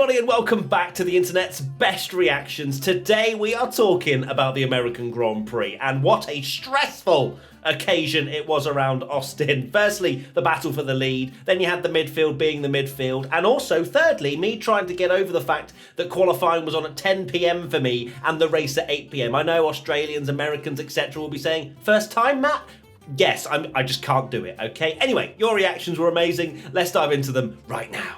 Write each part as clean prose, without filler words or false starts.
everybody and welcome back to the internet's best reactions. Today we are talking about the American Grand Prix and what a stressful occasion it was around Austin. Firstly, the battle for the lead, then you had the midfield being the midfield, and also thirdly, me trying to get over the fact that qualifying was on at 10 p.m. for me and the race at 8 p.m. I know Australians, Americans, etc. will be saying, first time, Matt? Yes, I just can't do it, okay? Anyway, your reactions were amazing. Let's dive into them right now.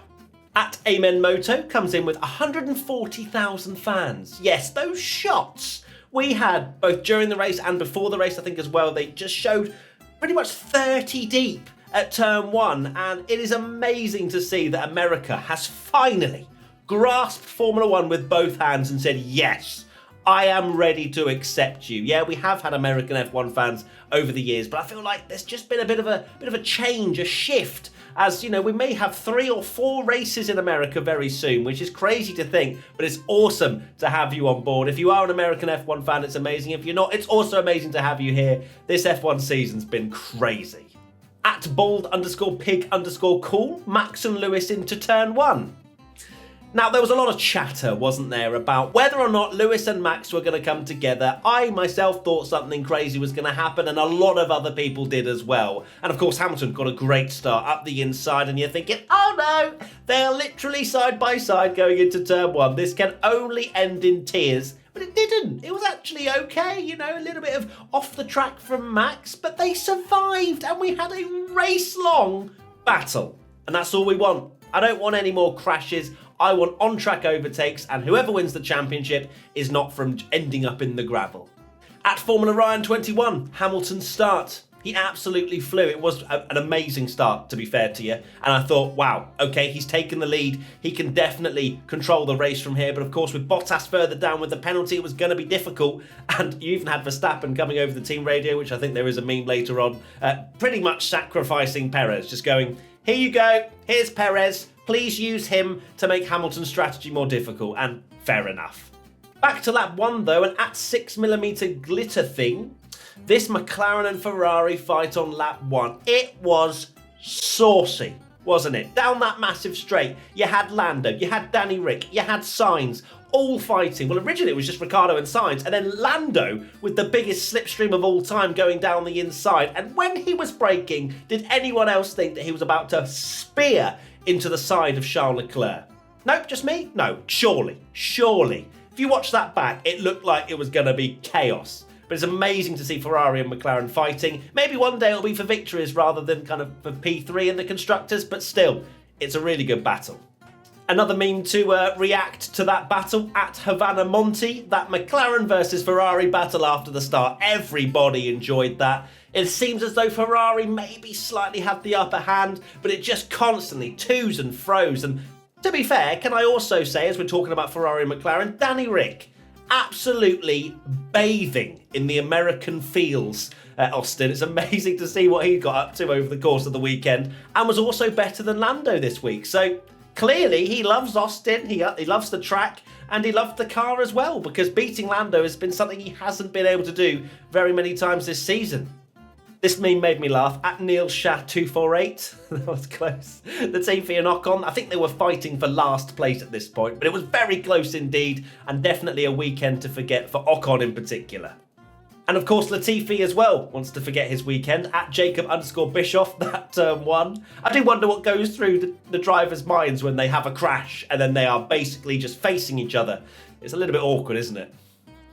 At Amen Moto comes in with 140,000 fans. Yes, those shots we had both during the race and before the race, I think as well, they just showed pretty much 30 deep at turn one. And it is amazing to see that America has finally grasped Formula One with both hands and said, yes, I am ready to accept you. Yeah, we have had American F1 fans over the years, but I feel like there's just been a bit of a change, a shift. As you know, we may have 3 or 4 races in America very soon, which is crazy to think, but it's awesome to have you on board. If you are an American F1 fan, it's amazing. If you're not, it's also amazing to have you here. This F1 season's been crazy. At bald_pig_cool, Max and Lewis into turn one. Now, there was a lot of chatter, wasn't there, about whether or not Lewis and Max were going to come together. I myself thought something crazy was going to happen, and a lot of other people did as well. And of course, Hamilton got a great start up the inside, and you're thinking, oh no, they're literally side by side going into turn one. This can only end in tears. But it didn't. It was actually okay, you know, a little bit of off the track from Max, but they survived, and we had a race-long battle. And that's all we want. I don't want any more crashes. I want on-track overtakes, and whoever wins the championship is not from ending up in the gravel. At Formula Ryan 21, Hamilton's start. He absolutely flew. It was an amazing start, to be fair to you. And I thought, wow, okay, he's taken the lead. He can definitely control the race from here. But of course, with Bottas further down with the penalty, it was going to be difficult. And you even had Verstappen coming over the team radio, which I think there is a meme later on, pretty much sacrificing Perez, just going, here you go, here's Perez. Please use him to make Hamilton's strategy more difficult, and fair enough. Back to lap 1 though, and at 6mm glitter thing, this McLaren and Ferrari fight on lap 1, it was saucy, wasn't it? Down that massive straight, you had Lando, you had Danny Rick, you had Sainz, all fighting. Well, originally it was just Ricciardo and Sainz, and then Lando with the biggest slipstream of all time going down the inside. And when he was braking, did anyone else think that he was about to spear into the side of Charles Leclerc? Nope, just me? No, surely. If you watch that back, it looked like it was going to be chaos. But it's amazing to see Ferrari and McLaren fighting. Maybe one day it'll be for victories rather than kind of for P3 in the constructors, but still, it's a really good battle. Another meme to react to that battle at Havana Monte, that McLaren versus Ferrari battle after the start. Everybody enjoyed that. It seems as though Ferrari maybe slightly had the upper hand, but it just constantly twos and fro's. And to be fair, can I also say, as we're talking about Ferrari and McLaren, Danny Rick absolutely bathing in the American feels at Austin. It's amazing to see what he got up to over the course of the weekend, and was also better than Lando this week. So clearly he loves Austin, he loves the track, and he loved the car as well, because beating Lando has been something he hasn't been able to do very many times this season. This meme made me laugh. At Neil Shah 248, that was close. Latifi and Ocon, I think they were fighting for last place at this point, but it was very close indeed, and definitely a weekend to forget for Ocon in particular. And of course, Latifi as well wants to forget his weekend. At Jacob_Bischoff, that turn one. I do wonder what goes through the drivers' minds when they have a crash and then they are basically just facing each other. It's a little bit awkward, isn't it?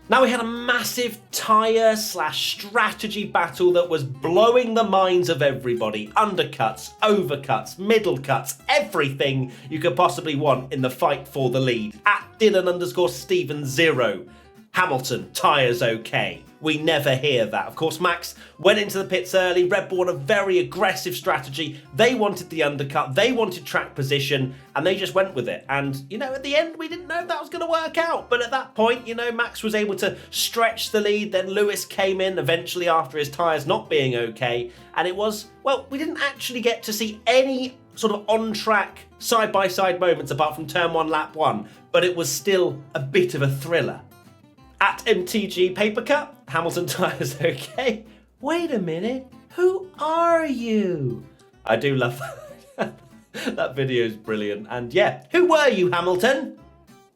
Now we had a massive tyre/strategy battle that was blowing the minds of everybody. Undercuts, overcuts, middle cuts, everything you could possibly want in the fight for the lead. At Dylan_Steven0. Hamilton, tyres okay. We never hear that. Of course, Max went into the pits early. Red Bull had a very aggressive strategy. They wanted the undercut. They wanted track position, and they just went with it. And, you know, at the end, we didn't know if that was going to work out. But at that point, you know, Max was able to stretch the lead. Then Lewis came in eventually after his tyres not being okay. And it was, well, we didn't actually get to see any sort of on-track, side-by-side moments apart from turn 1, lap 1. But it was still a bit of a thriller. At MTG Paper Cut, Hamilton tyres okay. Wait a minute, who are you? I do love that. That video is brilliant. And yeah, who were you, Hamilton?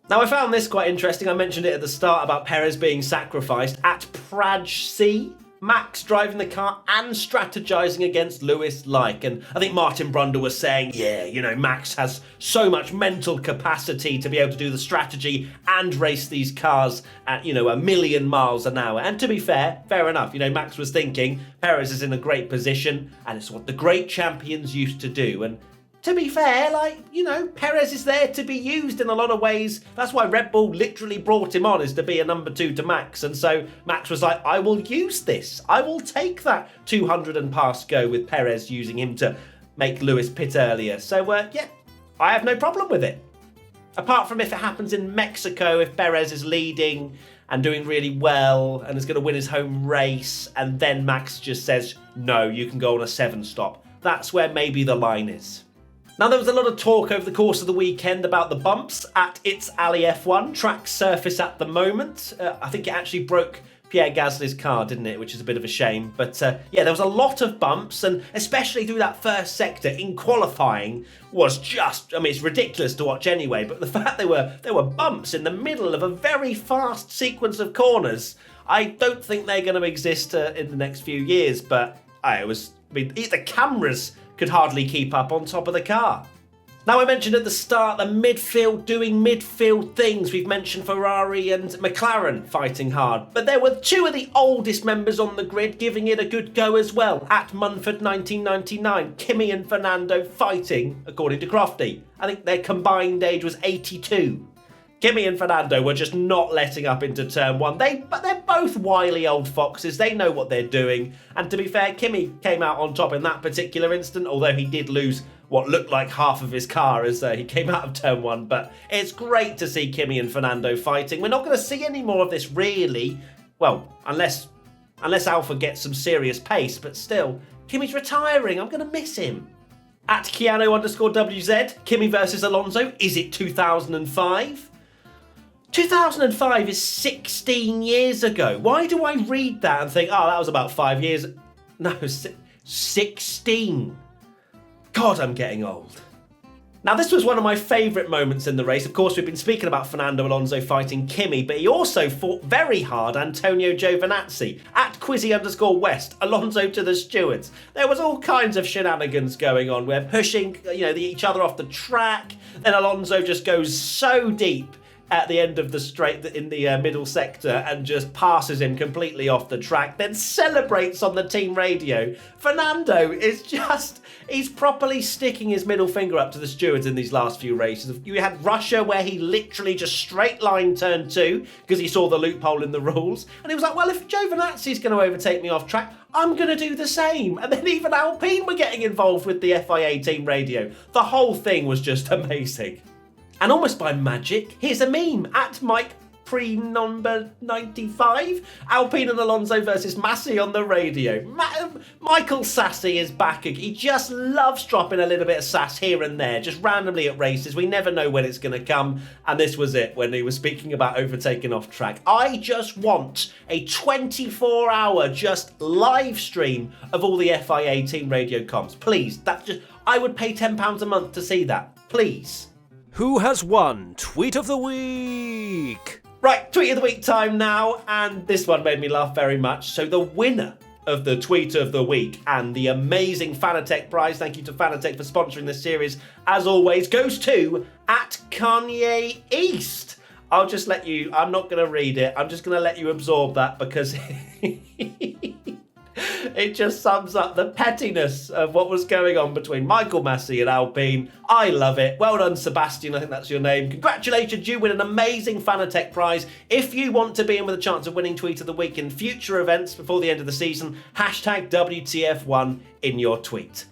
Now, I found this quite interesting. I mentioned it at the start about Perez being sacrificed. At Praj C, Max driving the car and strategizing against Lewis like. And I think Martin Brundle was saying, yeah, you know, Max has so much mental capacity to be able to do the strategy and race these cars at, you know, 1,000,000 miles an hour. And to be fair enough. You know, Max was thinking Perez is in a great position and it's what the great champions used to do. And to be fair, like, you know, Perez is there to be used in a lot of ways. That's why Red Bull literally brought him on, is to be a number 2 to Max. And so Max was like, I will use this. I will take that 200 and pass go with Perez using him to make Lewis pit earlier. So, yeah, I have no problem with it. Apart from if it happens in Mexico, if Perez is leading and doing really well and is going to win his home race, and then Max just says, no, you can go on a 7-stop. That's where maybe the line is. Now, there was a lot of talk over the course of the weekend about the bumps at It's Ali F1, track surface at the moment. I think it actually broke Pierre Gasly's car, didn't it? Which is a bit of a shame. But yeah, there was a lot of bumps, and especially through that first sector in qualifying was just, I mean, it's ridiculous to watch anyway, but the fact there were bumps in the middle of a very fast sequence of corners, I don't think they're going to exist in the next few years, but the cameras could hardly keep up on top of the car. Now, I mentioned at the start the midfield doing midfield things. We've mentioned Ferrari and McLaren fighting hard, but there were 2 of the oldest members on the grid giving it a good go as well. At Munford 1999, Kimi and Fernando fighting, according to Crofty. I think their combined age was 82. Kimi and Fernando were just not letting up into turn 1. But they're both wily old foxes. They know what they're doing. And to be fair, Kimi came out on top in that particular instant, although he did lose what looked like half of his car as he came out of turn 1. But it's great to see Kimi and Fernando fighting. We're not going to see any more of this, really. Well, unless Alpha gets some serious pace. But still, Kimi's retiring. I'm going to miss him. At Keanu_WZ, Kimi versus Alonso. Is it 2005? 2005 is 16 years ago. Why do I read that and think, oh, that was about 5 years? No, 16. God, I'm getting old. Now, this was one of my favourite moments in the race. Of course, we've been speaking about Fernando Alonso fighting Kimi, but he also fought very hard Antonio Giovinazzi. At Quizzy_West, Alonso to the stewards. There was all kinds of shenanigans going on. We're pushing, each other off the track. Then Alonso just goes so deep at the end of the straight in the middle sector and just passes him completely off the track, then celebrates on the team radio. Fernando is he's properly sticking his middle finger up to the stewards in these last few races. You had Russia, where he literally just straight line turn 2 because he saw the loophole in the rules, and he was like, well, if Giovinazzi's going to overtake me off track, I'm going to do the same. And then even Alpine were getting involved with the FIA team radio. The whole thing was just amazing. And almost by magic, here's a meme at Mike pre-number 95. Alpine and Alonso versus Massey on the radio. Michael Sassy is back. He just loves dropping a little bit of sass here and there, just randomly at races. We never know when it's going to come. And this was it, when he was speaking about overtaking off track. I just want a 24-hour just live stream of all the FIA team radio comms. Please, I would pay £10 a month to see that. Please. Who has won Tweet of the Week? Right, Tweet of the Week time now, and this one made me laugh very much. So the winner of the Tweet of the Week and the amazing Fanatec prize, thank you to Fanatec for sponsoring this series, as always, goes to at Kanye East. I'm not going to read it, I'm just going to let you absorb that because it just sums up the pettiness of what was going on between Michael Massey and Alpine. I love it. Well done, Sebastian. I think that's your name. Congratulations, you win an amazing Fanatec prize. If you want to be in with a chance of winning Tweet of the Week in future events before the end of the season, hashtag WTF1 in your tweet.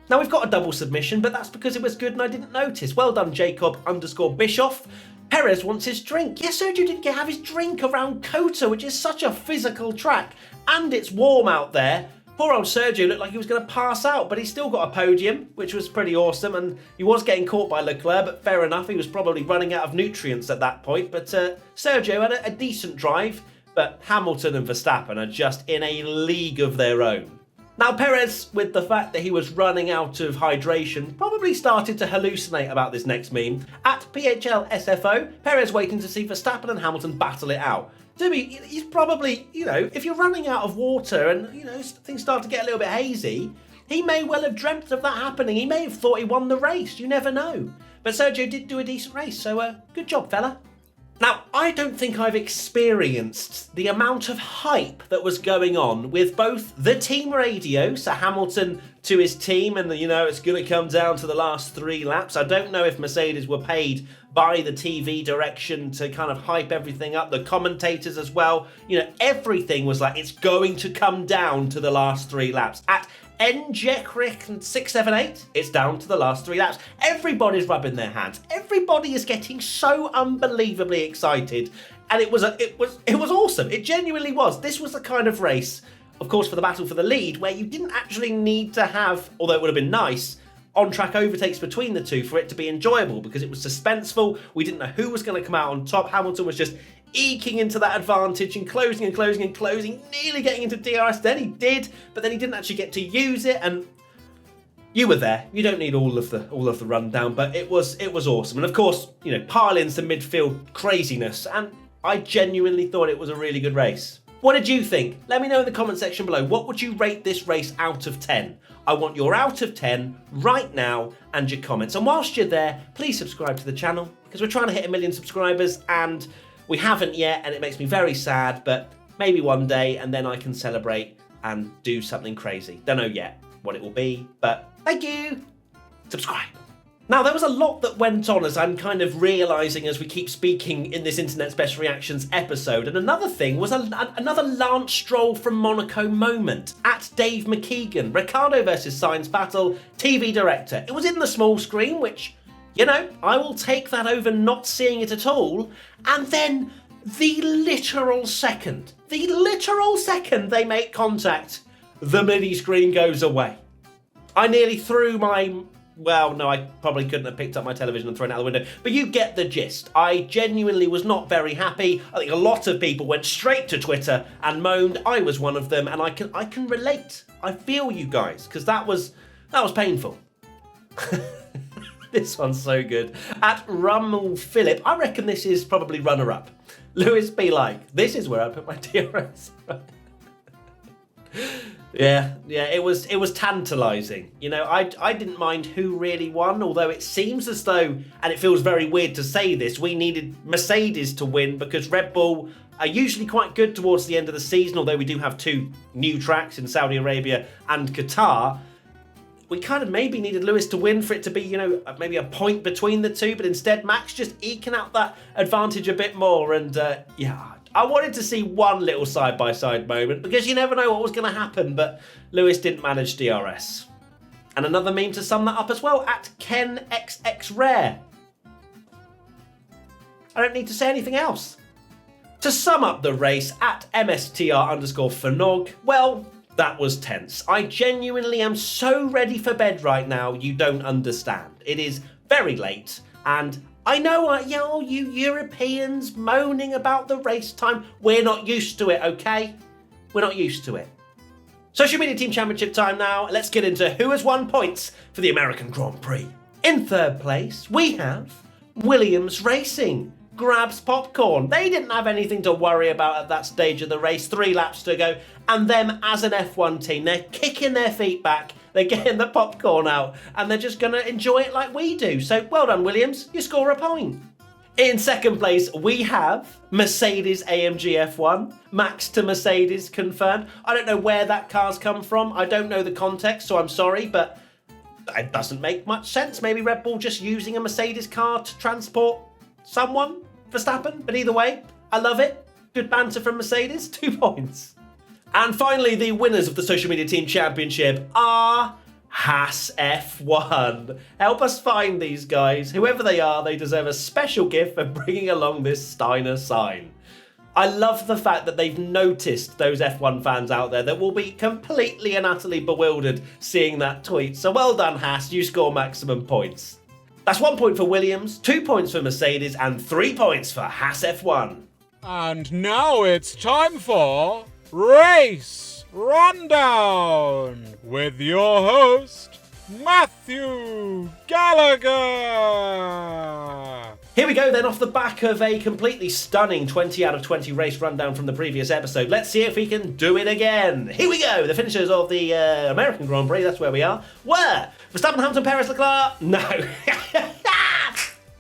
Now, we've got a double submission, but that's because it was good and I didn't notice. Well done, Jacob_Bischoff. Perez wants his drink. Yes, Sergio didn't have his drink around Kota, which is such a physical track. And it's warm out there. Poor old Sergio looked like he was going to pass out, but he still got a podium, which was pretty awesome. And he was getting caught by Leclerc, but fair enough. He was probably running out of nutrients at that point. But Sergio had a decent drive. But Hamilton and Verstappen are just in a league of their own. Now, Perez, with the fact that he was running out of hydration, probably started to hallucinate about this next meme. At PHL SFO, Perez waiting to see Verstappen and Hamilton battle it out. To me, he's probably, if you're running out of water and, things start to get a little bit hazy, he may well have dreamt of that happening. He may have thought he won the race. You never know. But Sergio did do a decent race, so good job, fella. Now, I don't think I've experienced the amount of hype that was going on with both the team radio, so Hamilton to his team, and it's going to come down to the last 3 laps. I don't know if Mercedes were paid by the TV direction to kind of hype everything up. The commentators as well, everything was like, it's going to come down to the last 3 laps. At NJECRIC 678, it's down to the last 3 laps. Everybody's rubbing their hands. Everybody is getting so unbelievably excited, and it was awesome. It genuinely was. This was the kind of race, of course, for the battle for the lead, where you didn't actually need to have, although it would have been nice, on-track overtakes between the two for it to be enjoyable, because it was suspenseful. We didn't know who was going to come out on top. Hamilton was just eking into that advantage and closing, nearly getting into DRS. Then he did, but then he didn't actually get to use it. And you were there. You don't need all of the rundown, but it was awesome. And of course, pile in some midfield craziness, and I genuinely thought it was a really good race. What did you think? Let me know in the comment section below. What would you rate this race out of 10? I want your out of 10 right now and your comments. And whilst you're there, please subscribe to the channel, because we're trying to hit 1 million subscribers and we haven't yet, and it makes me very sad, but maybe one day, and then I can celebrate and do something crazy. Don't know yet what it will be, but thank you. Subscribe. Now, there was a lot that went on, as I'm kind of realising as we keep speaking in this Internet Special Reactions episode. And another thing was another Lance Stroll from Monaco moment. At Dave McKeegan, Ricciardo versus Sainz battle, TV director. It was in the small screen, which, I will take that over not seeing it at all. And then the literal second they make contact, the mini screen goes away. I nearly threw my... Well, no, I probably couldn't have picked up my television and thrown it out the window, but you get the gist. I genuinely was not very happy. I think a lot of people went straight to Twitter and moaned. I was one of them, and I can relate. I feel you guys, because that was painful. This one's so good. At Rummel Phillip, I reckon this is probably runner-up. Lewis be like, this is where I put my DRS. Yeah, it was tantalising. I didn't mind who really won, although it seems as though, and it feels very weird to say this, we needed Mercedes to win, because Red Bull are usually quite good towards the end of the season, although we do have 2 new tracks in Saudi Arabia and Qatar. We kind of maybe needed Lewis to win for it to be, maybe a point between the two, but instead Max just eking out that advantage a bit more, and I wanted to see one little side-by-side moment, because you never know what was going to happen, but Lewis didn't manage DRS. And another meme to sum that up as well, at KenXXRare. I don't need to say anything else. To sum up the race, at MSTR_Fanog, well, that was tense. I genuinely am so ready for bed right now, you don't understand. It is very late, and I know, you Europeans moaning about the race time. We're not used to it, okay? We're not used to it. Social Media Team Championship time now. Let's get into who has won points for the American Grand Prix. In 3rd place, we have Williams Racing. Grabs popcorn. They didn't have anything to worry about at that stage of the race. 3 laps to go. And them as an F1 team, they're kicking their feet back. They're getting the popcorn out. And they're just going to enjoy it like we do. So well done, Williams. You score a point. In 2nd place, we have Mercedes AMG F1. Max to Mercedes confirmed. I don't know where that car's come from. I don't know the context, so I'm sorry. But it doesn't make much sense. Maybe Red Bull just using a Mercedes car to transport someone, Verstappen, but either way, I love it. Good banter from Mercedes, 2 points. And finally, the winners of the Social Media Team Championship are Haas F1. Help us find these guys. Whoever they are, they deserve a special gift for bringing along this Steiner sign. I love the fact that they've noticed those F1 fans out there that will be completely and utterly bewildered seeing that tweet. So well done, Haas, you score maximum points. That's 1 point for Williams, 2 points for Mercedes, and 3 points for Haas F1. And now it's time for Race Rundown with your host, Matthew Gallagher. Here we go then, off the back of a completely stunning 20 out of 20 race rundown from the previous episode. Let's see if we can do it again. Here we go. The finishers of the American Grand Prix, that's where we are, were Verstappen, Hamilton, Perez, Leclerc. No.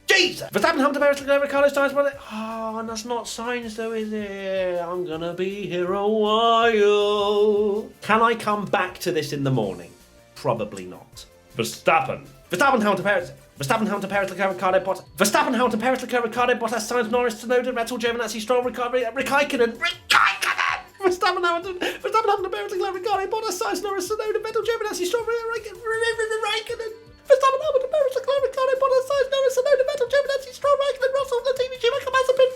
Jesus. Verstappen, Hamilton, Perez, Leclerc, Ricardo, Sainz, Leclerc. Oh, and that's not Sainz though, is it? I'm gonna be here a while. Can I come back to this in the morning? Probably not. Verstappen, Hamilton, Perez. Verstappen, Hamilton, Perez, Leclerc, Ricardo, Bottas. Verstappen, Hamilton, Perez, Leclerc, Ricardo, Bottas, Sainz, Norris, Tsunoda, Vettel, Giovinazzi, Stroll, Ricardo, Raikkonen. Verstappen, Hamilton, Perez, Leclerc, Ricardo, Bottas, Sainz, Norris, Tsunoda, Vettel, Giovinazzi, Stroll, Raikkonen. Verstappen, Hamilton, Perez, Leclerc, Ricardo, Bottas, Sainz, Norris, Tsunoda, Vettel, Giovinazzi, Stroll, Raikkonen, Russell, Latifi, Schumacher, Mazepin.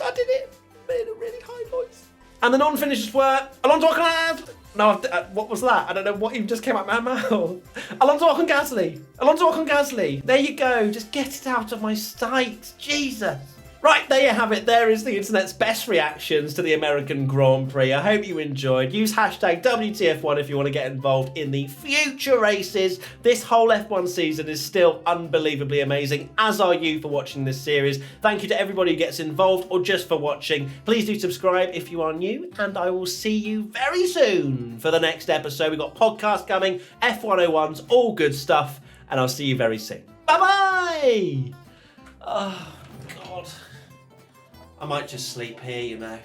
I did it in a really high voice. And the non-finishers were Alonso Ocon. No, what was that? I don't know what even just came out of my mouth. Alonso Ocon Gasly. There you go. Just get it out of my sight. Jesus. Right, there you have it. There is the internet's best reactions to the American Grand Prix. I hope you enjoyed. Use hashtag WTF1 if you want to get involved in the future races. This whole F1 season is still unbelievably amazing, as are you for watching this series. Thank you to everybody who gets involved or just for watching. Please do subscribe if you are new, and I will see you very soon for the next episode. We've got podcasts coming, F101s, all good stuff, and I'll see you very soon. Bye-bye! Oh, God. I might just sleep here, you know.